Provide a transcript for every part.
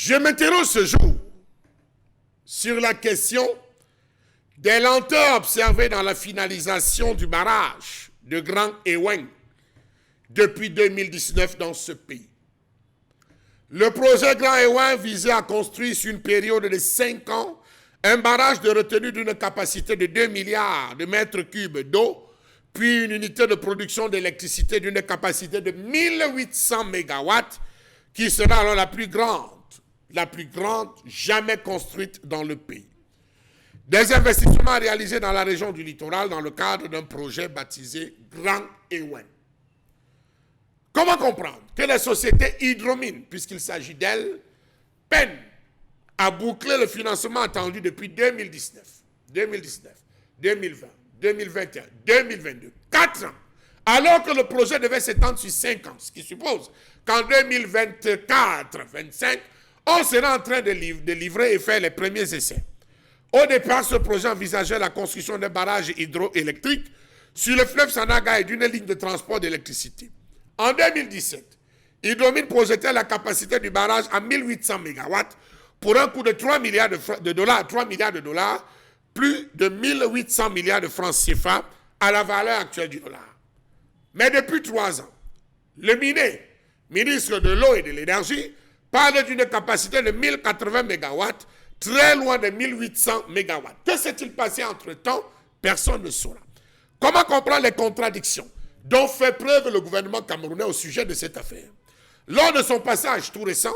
Je m'interroge ce jour sur la question des lenteurs observées dans la finalisation du barrage de Grand Ewen depuis 2019 dans ce pays. Le projet Grand Ewen visait à construire sur une période de 5 ans un barrage de retenue d'une capacité de 2 milliards de mètres cubes d'eau, puis une unité de production d'électricité d'une capacité de 1800 mégawatts, qui sera alors la plus grande jamais construite dans le pays. Des investissements réalisés dans la région du littoral dans le cadre d'un projet baptisé Grand Ewen. Comment comprendre que la société Hydromine, puisqu'il s'agit d'elle, peine à boucler le financement attendu depuis 2019, 2020, 2021, 2022, 4 ans, alors que le projet devait s'étendre sur 5 ans, ce qui suppose qu'en 2024-2025, on sera en train de livrer et faire les premiers essais. Au départ, ce projet envisageait la construction d'un barrage hydroélectrique sur le fleuve Sanaga et d'une ligne de transport d'électricité. En 2017, Hydromine projetait la capacité du barrage à 1800 MW pour un coût de 3 milliards de dollars, plus de 1800 milliards de francs CFA à la valeur actuelle du dollar. Mais depuis 3 ans, le ministre de l'eau et de l'énergie, parle d'une capacité de 1080 MW, très loin de 1800 MW. Que s'est-il passé entre-temps? Personne ne saura. Comment comprendre les contradictions dont fait preuve le gouvernement camerounais au sujet de cette affaire? Lors de son passage tout récent,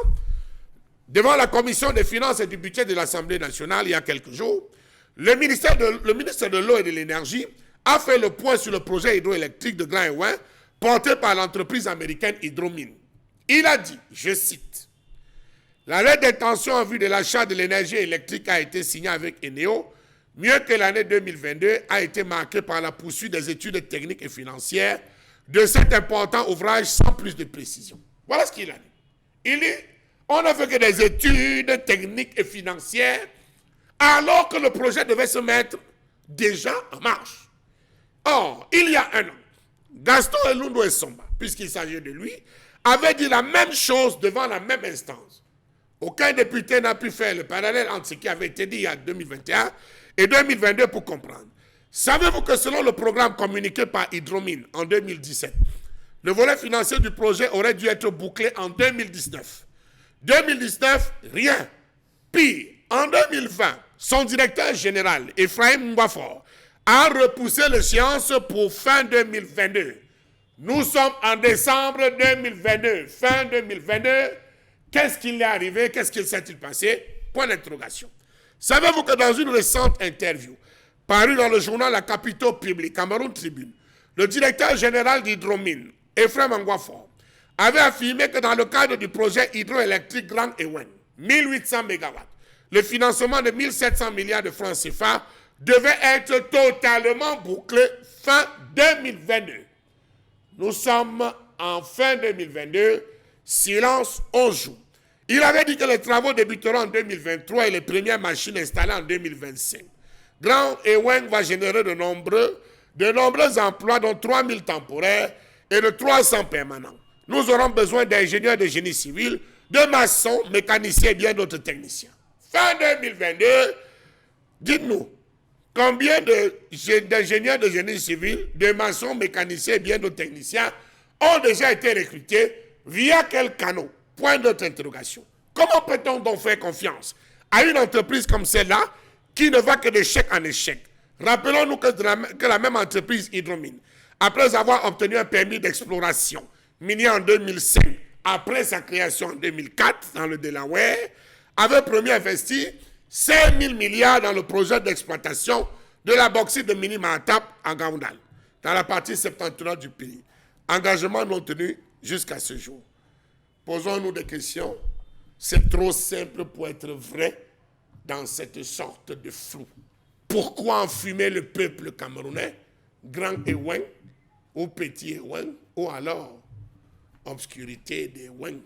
devant la commission des finances et du budget de l'Assemblée nationale il y a quelques jours, le ministre de l'eau et de l'énergie a fait le point sur le projet hydroélectrique de Grand Ewen porté par l'entreprise américaine Hydromine. Il a dit, je cite, « La lettre d'intention en vue de l'achat de l'énergie électrique a été signée avec Eneo, mieux que l'année 2022 a été marquée par la poursuite des études techniques et financières de cet important ouvrage sans plus de précision. » Voilà ce qu'il a dit. Il dit, on n'a fait que des études techniques et financières alors que le projet devait se mettre déjà en marche. Or, il y a un an, Gaston Elundo Essomba, puisqu'il s'agit de lui, avait dit la même chose devant la même instance. Aucun député n'a pu faire le parallèle entre ce qui avait été dit en 2021 et 2022 pour comprendre. Savez-vous que selon le programme communiqué par Hydromine en 2017, le volet financier du projet aurait dû être bouclé en 2019. 2019, rien. Pire, en 2020, son directeur général, Ephraim Mbafor, a repoussé l'échéance pour fin 2022. Nous sommes en décembre 2022. Fin 2022, qu'est-ce qui est arrivé? Qu'est-ce qui s'est-il passé? Point d'interrogation. Savez-vous que dans une récente interview, parue dans le journal La Capitale Publique, Cameroun Tribune, le directeur général d'Hydromine, Ephraim Mbafor, avait affirmé que dans le cadre du projet hydroélectrique Grand Ewen, 1800 MW, le financement de 1700 milliards de francs CFA devait être totalement bouclé fin 2022. Nous sommes en fin 2022, silence, on joue. Il avait dit que les travaux débuteront en 2023 et les premières machines installées en 2025. Grand Ewen va générer de nombreux emplois, dont 3000 temporaires et de 300 permanents. Nous aurons besoin d'ingénieurs de génie civil, de maçons, mécaniciens et bien d'autres techniciens. Fin 2022, dites-nous, combien d'ingénieurs de génie civil, de maçons, mécaniciens et bien d'autres techniciens ont déjà été recrutés via quel canal? Point d'interrogation. Comment peut-on donc faire confiance à une entreprise comme celle-là qui ne va que d'échec en échec? Rappelons-nous que la même entreprise Hydromine, après avoir obtenu un permis d'exploration minier en 2005, après sa création en 2004 dans le Delaware, avait promis d'investir 5 000 milliards dans le projet d'exploitation de la bauxite de Mini-Mahatap en Gaoundal, dans la partie septentrionale du pays. Engagement non tenu jusqu'à ce jour. Posons-nous des questions. C'est trop simple pour être vrai dans cette sorte de flou. Pourquoi enfumer le peuple camerounais, Grand Ewen ou Petit Ewen, ou alors obscurité des Ewen?